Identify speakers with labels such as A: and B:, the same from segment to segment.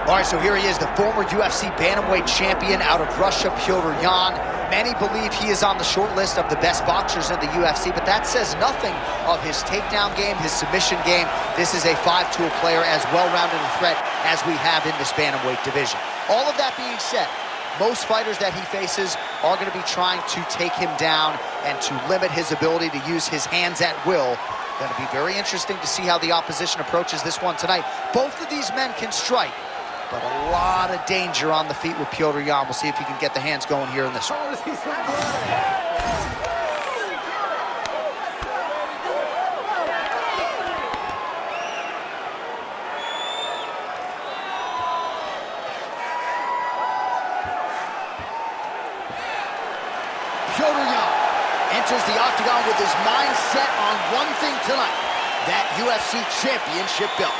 A: All right, so here he is, the former UFC bantamweight champion out of Russia, Petr. Many believe he is on the short list of the best boxers in the UFC, but that says nothing of his takedown game, his submission game. This is a five-tool player, as well-rounded a threat as we have in this bantamweight division. All of that being said, most fighters that he faces are going to be trying to take him down and to limit his ability to use his hands at will. Going to be very interesting to see how the opposition approaches this one tonight. Both of these men can strike, but a lot of danger on the feet with Petr. We'll see if he can get the hands going here in this one. Petr enters the octagon with his mind set on one thing tonight, that UFC championship belt.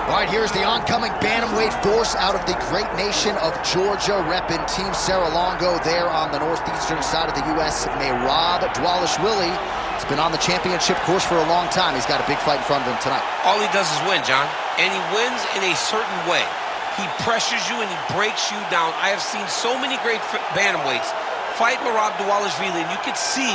A: All right, here's the oncoming bantamweight force out of the great nation of Georgia, repping Team Serra-Longo there on the northeastern side of the U.S. Merab Dvalishvili. He's been on the championship course for a long time. He's got a big fight in front of him tonight.
B: All he does is win, John, and he wins in a certain way. He pressures you and he breaks you down. I have seen so many great bantamweights fight Merab Dvalishvili, and you can see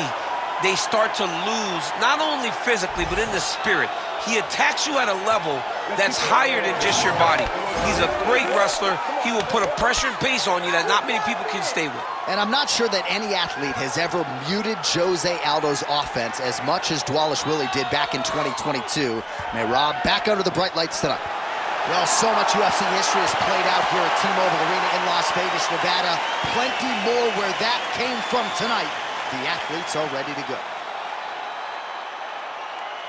B: they start to lose, not only physically, but in the spirit. He attacks you at a level that's higher than just your body. He's a great wrestler. He will put a pressure and pace on you that not many people can stay with.
A: And I'm not sure that any athlete has ever muted Jose Aldo's offense as much as Dvalishvili did back in 2022. Merab back under the bright lights tonight. Well, so much UFC history has played out here at T-Mobile Arena in Las Vegas, Nevada. Plenty more where that came from tonight. The athletes are ready to go.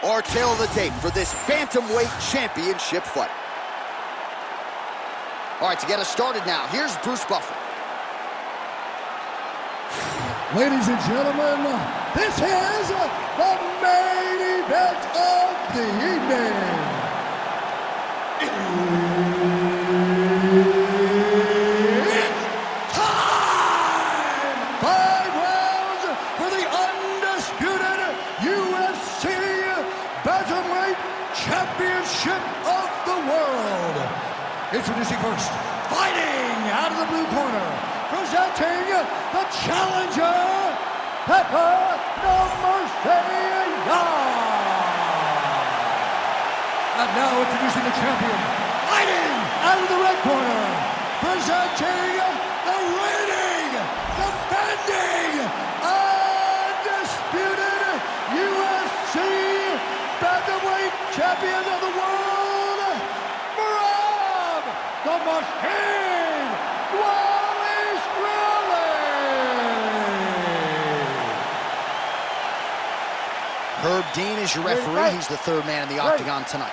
A: Our tail of the tape for this bantamweight championship fight. All right, to get us started now, here's Bruce Buffer.
C: Ladies and gentlemen, this is the main event of the evening. It's time! 5 rounds for the undisputed UFC Bantamweight Championship of the world. Introducing first, fighting out of the blue corner, presenting the challenger, Petr. And now introducing the champion, fighting out of the red corner, presenting the reigning, defending, undisputed UFC Bantamweight Champion of the world, Merab the Machine Dvalishvili.
A: Herb Dean is your referee. He's the third man in the octagon tonight.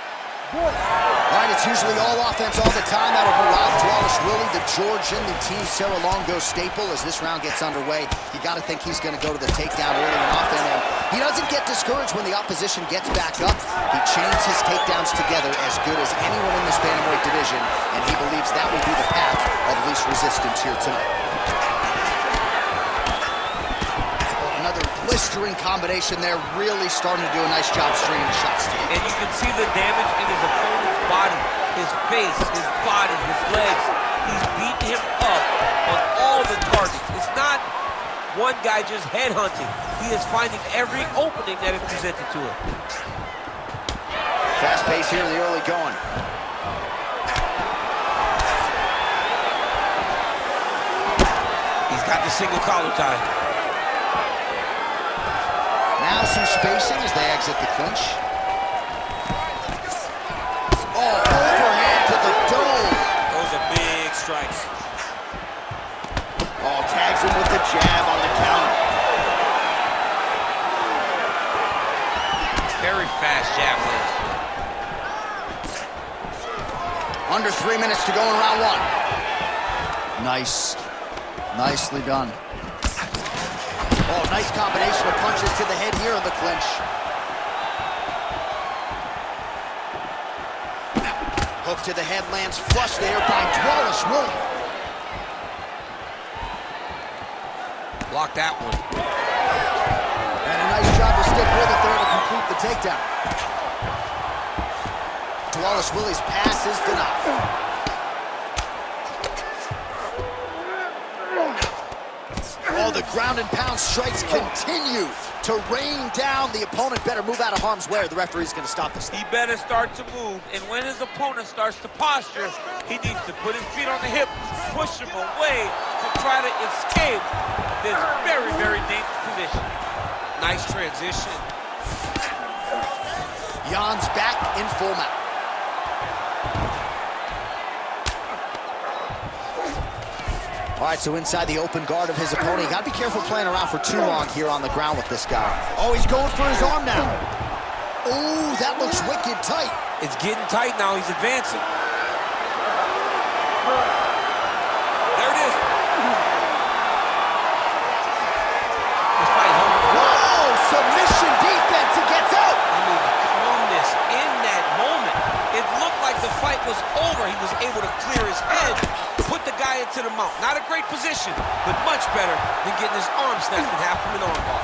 A: All right, it's usually all offense all the time out of Merab Dvalishvili, the Georgian, the Team Serra-Longo staple. As this round gets underway, you got to think he's going to go to the takedown early and often. And he doesn't get discouraged when the opposition gets back up. He chains his takedowns together as good as anyone in this bantamweight division, and he believes that will be the path of least resistance here tonight. Another blistering combination there, really starting to do a nice job stringing shots together.
B: And you can see the damage in his opponent's body, his face, his body, his legs. He's beating him up on all the targets. It's not one guy just headhunting. He is finding every opening that is presented to him.
A: Fast pace here in the early going.
B: He's got the single collar tie.
A: Now some spacing as they exit the clinch. Oh, overhand to the dome.
B: Those are big strikes.
A: Oh, tags him with the jab on the counter.
B: Very fast jab lands.
A: Under 3 minutes to go in round one. Nice. Nicely done. Oh, nice combination of punches to the head here in the clinch. Hook to the head lands flush there by Dvalishvili.
B: Block that one.
A: And a nice job to stick with it there to complete the takedown. Dvalishvili's pass is denied. Oh, the ground and pound strikes continue to rain down. The opponent better move out of harm's way or the referee's going to stop this.
D: He better start to move, and when his opponent starts to posture, he needs to put his feet on the hip, push him away to try to escape this very, very dangerous position.
B: Nice transition.
A: Jan's back in full mount. All right, so inside the open guard of his opponent. You got to be careful playing around for too long here on the ground with this guy. Oh, he's going for his arm now. Oh, that looks wicked tight.
B: It's getting tight now. He's advancing.
D: There it is.
B: This fight home.
A: Whoa, submission defense. He gets out.
B: I mean, the calmness in that moment. It looked like the fight was over. He was able to clear his head, put the guy into the mount. Not a great position, but much better than getting his arm snapped in half from an arm bar.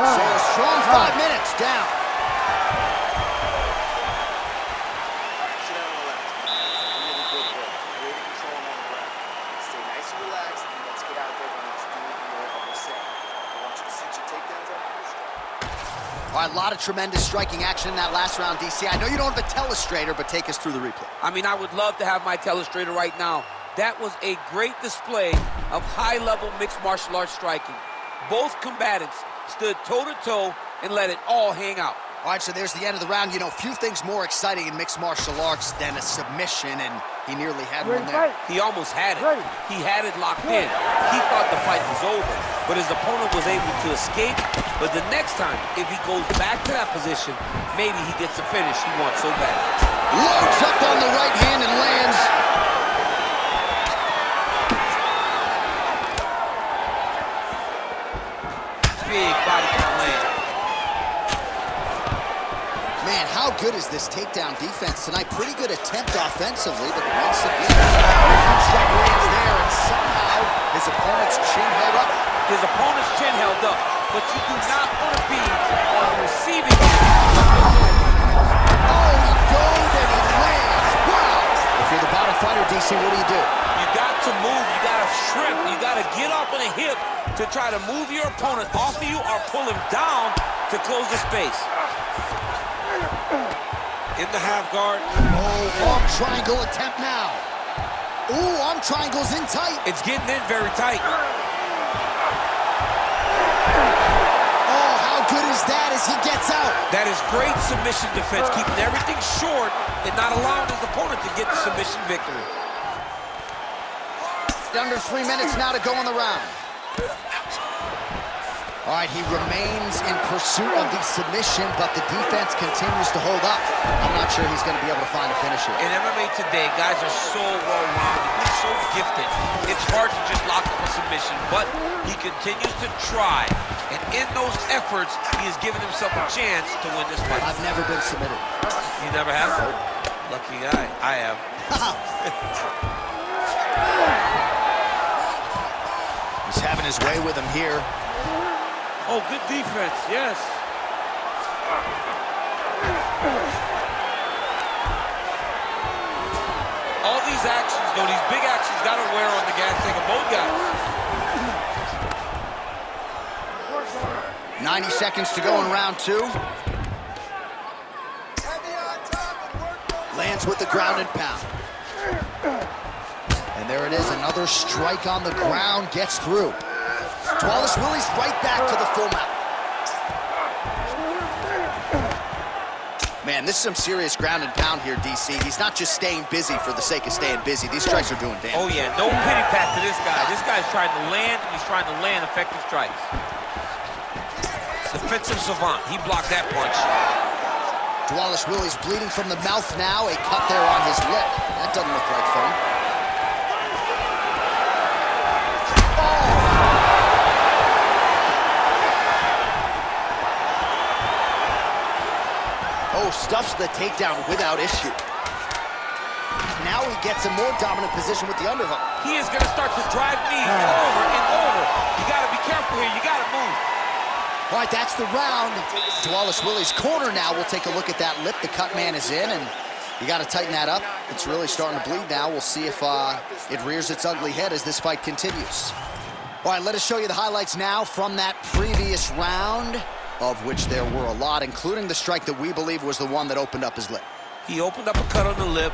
A: So a strong 5 minutes down.
E: Sit down and relax. Really good work. Great control on the ground. Stay nice and relaxed, and let's get out there and let's do more of the same. I want you to set your takedowns up and strike.
A: All right, a lot of tremendous striking action in that last round, DC. I know you don't have a telestrator, but take us through the replay.
D: I mean, I would love to have my telestrator right now. That was a great display of high-level mixed martial arts striking. Both combatants stood toe-to-toe and let it all hang out.
A: All right, so there's the end of the round. You know, few things more exciting in mixed martial arts than a submission, and he nearly had one there.
D: He almost had it. He had it locked in. He thought the fight was over, but his opponent was able to escape. But the next time, if he goes back to that position, maybe he gets the finish he wants so bad.
A: Loads up on the right hand and lands.
D: Big body count land.
A: Man, how good is this takedown defense tonight? Pretty good attempt offensively, but once again, huge strike lands there, and somehow his opponent's chin held up.
D: His opponent's chin held up, but you do not want to be on the receiving end.
A: Oh, he dove and he lands. Wow! If you're the bottom fighter, DC, what do you do?
D: You got to move, you got to shrimp, you got to get up on a hip to try to move your opponent off of you or pull him down to close the space.
B: In the half guard.
A: Oh, arm triangle attempt now. Ooh, arm triangle's in tight.
B: It's getting in very tight.
A: Oh, how good is that as he gets out?
B: That is great submission defense, keeping everything short and not allowing his opponent to get the submission victory.
A: Under 3 minutes now to go in the round. All right, he remains in pursuit of the submission, but the defense continues to hold up. I'm not sure he's going to be able to find a finisher.
B: In MMA today, guys are so well-rounded. They're so gifted. It's hard to just lock up a submission, but he continues to try. And in those efforts, he has given himself a chance to win this fight.
A: I've never been submitted.
B: You never have? Lucky guy. I have.
A: He's having his way with him here.
D: Oh, good defense, yes.
B: All these actions, though, these big actions, got to wear on the gas tank of both guys.
A: 90 seconds to go in round 2. Lands with the ground and pound. And there it is, another strike on the ground, gets through. Dvalishvili's right back to the full mount. Man, this is some serious ground and pound here, DC. He's not just staying busy for the sake of staying busy. These strikes are doing damage.
D: Oh, yeah, no pity pat to this guy. This guy's trying to land, and he's trying to land effective strikes.
B: Defensive savant. He blocked that punch.
A: Dvalishvili's bleeding from the mouth now. A cut there on his lip. That doesn't look like fun. Oh, stuffs the takedown without issue. Now now he gets a more dominant position with the underhook.
D: He is going to start to drive knees over and over. You got to be careful here. You got to move.
A: All right, that's the round. Dvalishvili's corner now. We'll take a look at that lip. The cut man is in, and you got to tighten that up. It's really starting to bleed now. We'll see if it rears its ugly head as this fight continues. All right, let us show you the highlights now from that previous round, of which there were a lot, including the strike that we believe was the one that opened up his lip.
D: He opened up a cut on the lip.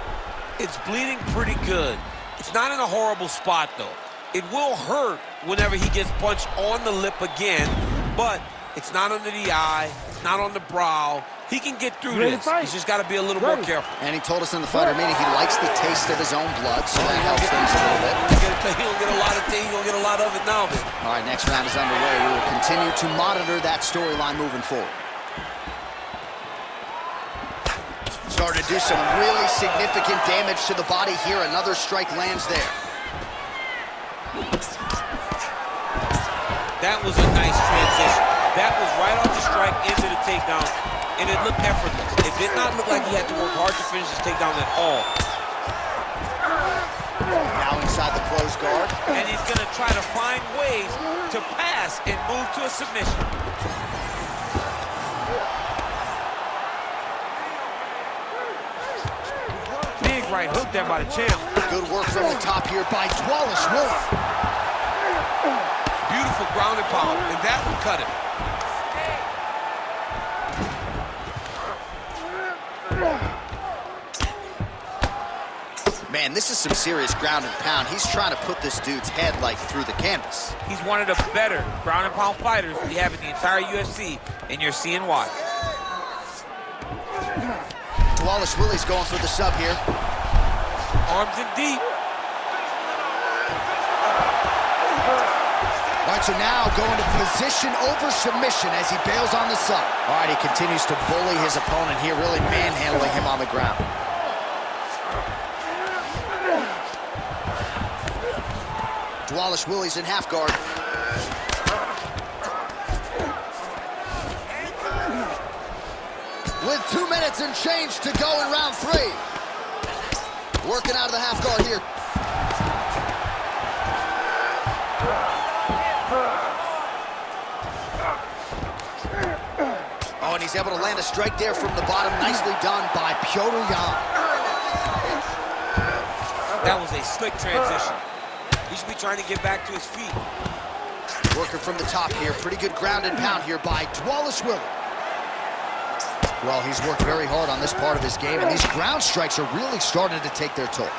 D: It's bleeding pretty good. It's not in a horrible spot, though. It will hurt whenever he gets punched on the lip again, but it's not under the eye, it's not on the brow. He can get through this. He's just got to be a little more careful.
A: And he told us in the fighter meeting he likes the taste of his own blood, so that helps things a little bit.
D: He'll get a lot of things. He'll get a lot of it now, man.
A: All right, next round is underway. We will continue to monitor that storyline moving forward. Starting to do some really significant damage to the body here. Another strike lands there.
D: That was a nice transition. That was right off the strike into the takedown, and it looked effortless. It did not look like he had to work hard to finish his takedown at all.
A: Now inside the closed guard.
D: And he's going to try to find ways to pass and move to a submission. Big right hook there by the champ.
A: Good work from the top here by Dvalishvili.
D: Beautiful ground and pound, and that would cut him.
A: Man, this is some serious ground and pound. He's trying to put this dude's head like through the canvas.
D: He's one of the better ground and pound fighters we have in the entire UFC, and you're seeing why.
A: Dvalishvili's going for the sub here.
D: Arms in deep.
A: All right, so now going to position over submission as he bails on the sub. All right, he continues to bully his opponent here, really manhandling him on the ground. Dvalishvili's in half guard. With 2 minutes and change to go in round 3. Working out of the half guard here. Oh, and he's able to land a strike there from the bottom. Nicely done by Petr.
D: That was a slick transition. He should be trying to get back to his feet.
A: Working from the top here. Pretty good ground and pound here by Dvalishvili. Well, he's worked very hard on this part of his game, and these ground strikes are really starting to take their toll.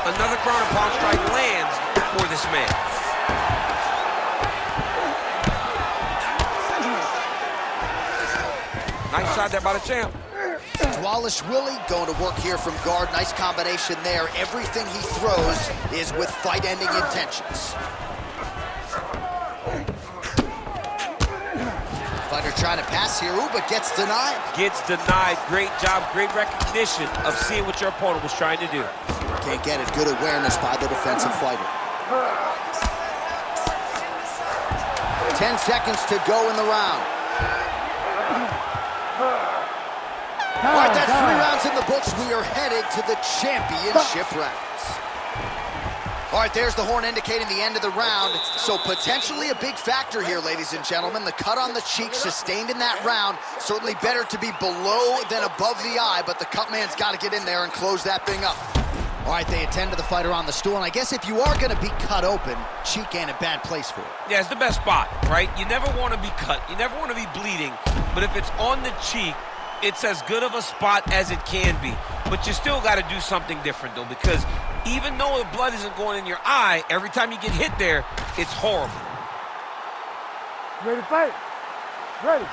D: Another ground and pound strike lands for this man. Nice shot there by the champ.
A: Dvalishvili going to work here from guard. Nice combination there. Everything he throws is with fight-ending intentions. Fighter trying to pass here, ooh, but gets denied.
D: Gets denied. Great job, great recognition of seeing what your opponent was trying to do.
A: Can't get it. Good awareness by the defensive fighter. 10 seconds to go in the round. All right, that's 3 rounds in the books. We are headed to the championship rounds. All right, there's the horn indicating the end of the round. So potentially a big factor here, ladies and gentlemen. The cut on the cheek sustained in that round. Certainly better to be below than above the eye, but the cut man's got to get in there and close that thing up. All right, they attend to the fighter on the stool, and I guess if you are going to be cut open, cheek ain't a bad place for it.
D: Yeah, it's the best spot, right? You never want to be cut. You never want to be bleeding. But if it's on the cheek, it's as good of a spot as it can be. But you still got to do something different, though, because even though the blood isn't going in your eye, every time you get hit there, it's horrible.
C: Ready to fight? Ready.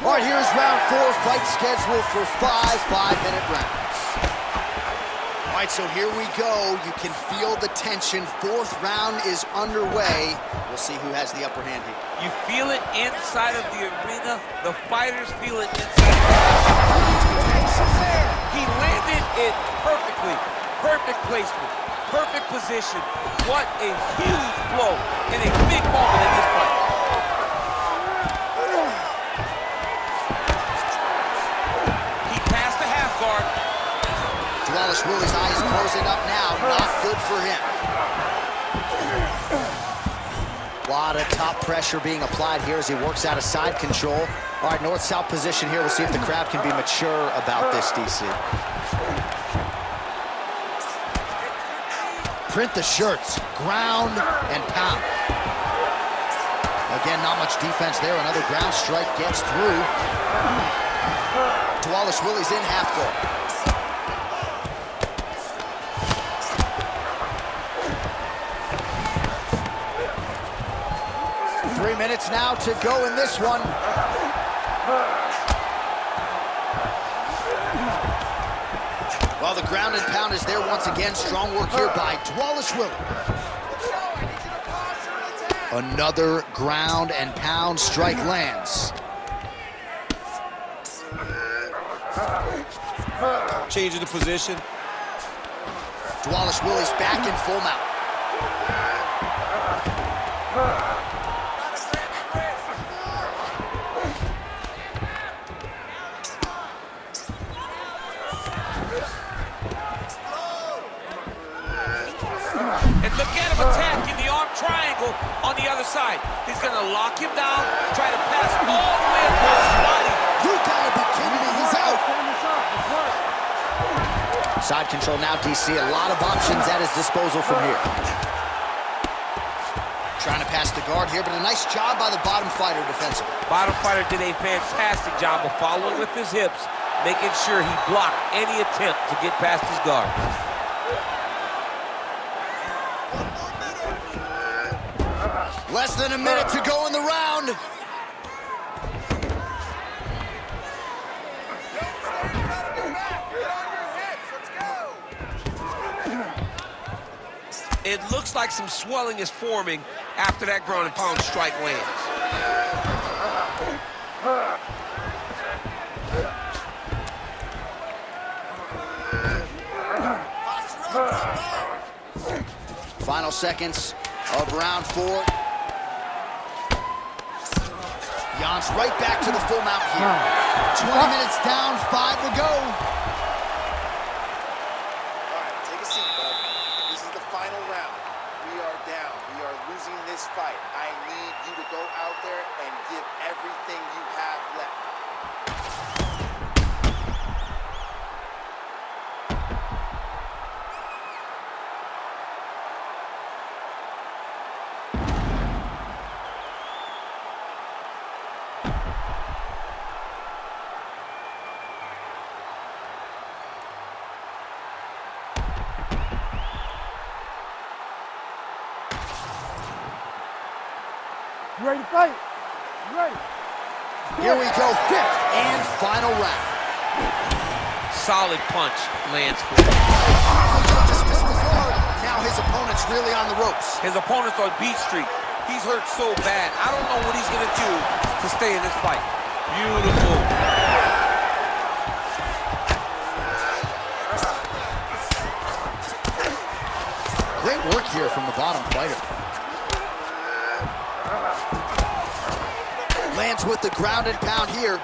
A: All right, here's round 4, fight scheduled for 5 5-minute rounds. All right, so here we go. You can feel the tension. 4th round is underway. We'll see who has the upper hand here.
D: You feel it inside of the arena. The fighters feel it inside of the arena. He landed it perfectly. Perfect placement. Perfect position. What a huge blow in a big moment in this fight. He passed the half guard.
A: Dvalishvili's eyes closing up now. Not good for him. A lot of top pressure being applied here as he works out of side control. All right, north-south position here. We'll see if the crowd can be mature about this, DC. Print the shirts. Ground and pound. Again, not much defense there. Another ground strike gets through. Dvalishvili's in half guard. 3 minutes now to go in this one. Well, the ground and pound is there once again. Strong work here by Dvalishvili. Another ground and pound strike lands.
D: Changing the position.
A: Dvalishvili's back in full mount.
D: And look at him attacking the arm triangle on the other side. He's going to lock him down, try to pass all the way across his body.
A: You gotta be kidding me, he's out. Side control now, DC. A lot of options at his disposal from here. Trying to pass the guard here, but a nice job by the bottom fighter defensively.
D: Bottom fighter did a fantastic job of following with his hips, making sure he blocked any attempt to get past his guard.
A: Less than a minute to go in the round.
B: It looks like some swelling is forming after that ground and pound strike lands.
A: Final seconds of round 4. Jan's right back to the full mount here. 20 minutes down, 5 to go.
E: All right, take a seat, bud. This is the final round. We are down. We are losing this fight. I need you to go out there and give everything you have left.
C: You ready to fight? You ready?
A: Here we go, 5th and final round.
B: Solid punch lands for him.
A: Now his opponent's really on the ropes.
D: His opponent's on beat streak. He's hurt so bad. I don't know what he's going to do to stay in this fight. Beautiful.
A: Great work here from the bottom fighter. Lands with the ground and pound here.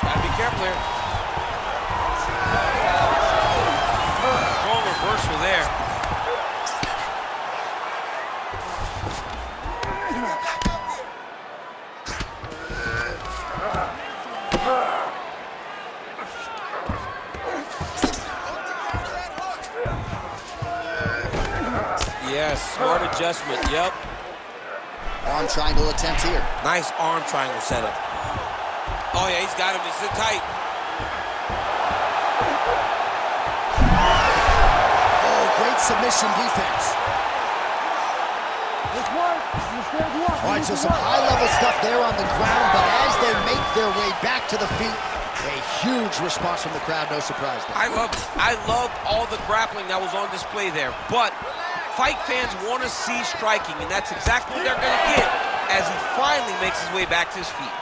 D: Gotta be careful here. Strong reversal there. Yes, smart adjustment, yep.
A: Arm triangle attempt here.
D: Nice arm triangle setup. Oh yeah, he's got him, he's in tight.
A: Oh, great submission defense. All right, so some high-level stuff there on the ground, but as they make their way back to the feet, a huge response from the crowd, no surprise there.
D: I love all the grappling that was on display there, but fight fans want to see striking, and that's exactly what they're going to get as he finally makes his way back to his feet.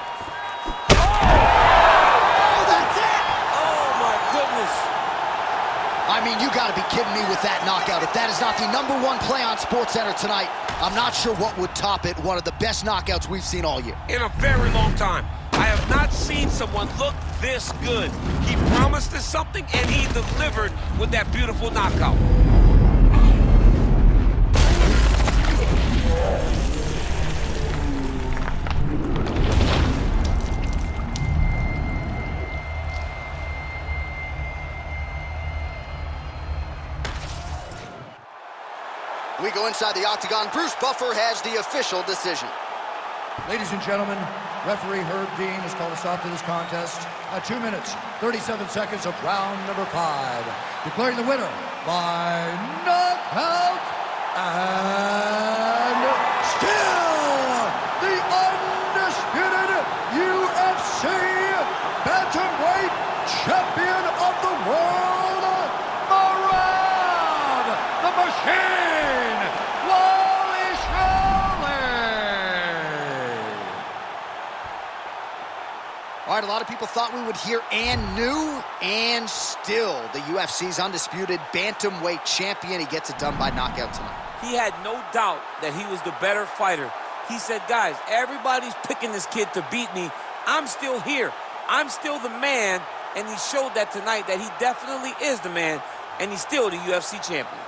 A: Oh, that's it!
D: Oh, my goodness.
A: I mean, you got to be kidding me with that knockout. If that is not the #1 play on SportsCenter tonight, I'm not sure what would top it. One of the best knockouts we've seen all year.
B: In a very long time. I have have not seen someone look this good. He promised us something, and he delivered with that beautiful knockout.
A: We go inside the octagon. Bruce Buffer has the official decision.
C: Ladies and gentlemen, referee Herb Dean has called a stop to this contest at 2 minutes, 37 seconds of round number 5. Declaring the winner by knockout and still the undisputed UFC bantamweight champion of the world, Merab the Machine Dvalishvili.
A: All right, a lot of people thought we would hear and knew, and still the UFC's undisputed bantamweight champion. He gets it done by knockout tonight.
D: He had no doubt that he was the better fighter. He said, guys, everybody's picking this kid to beat me. I'm still here. I'm still the man. And he showed that tonight that he definitely is the man, and he's still the UFC champion.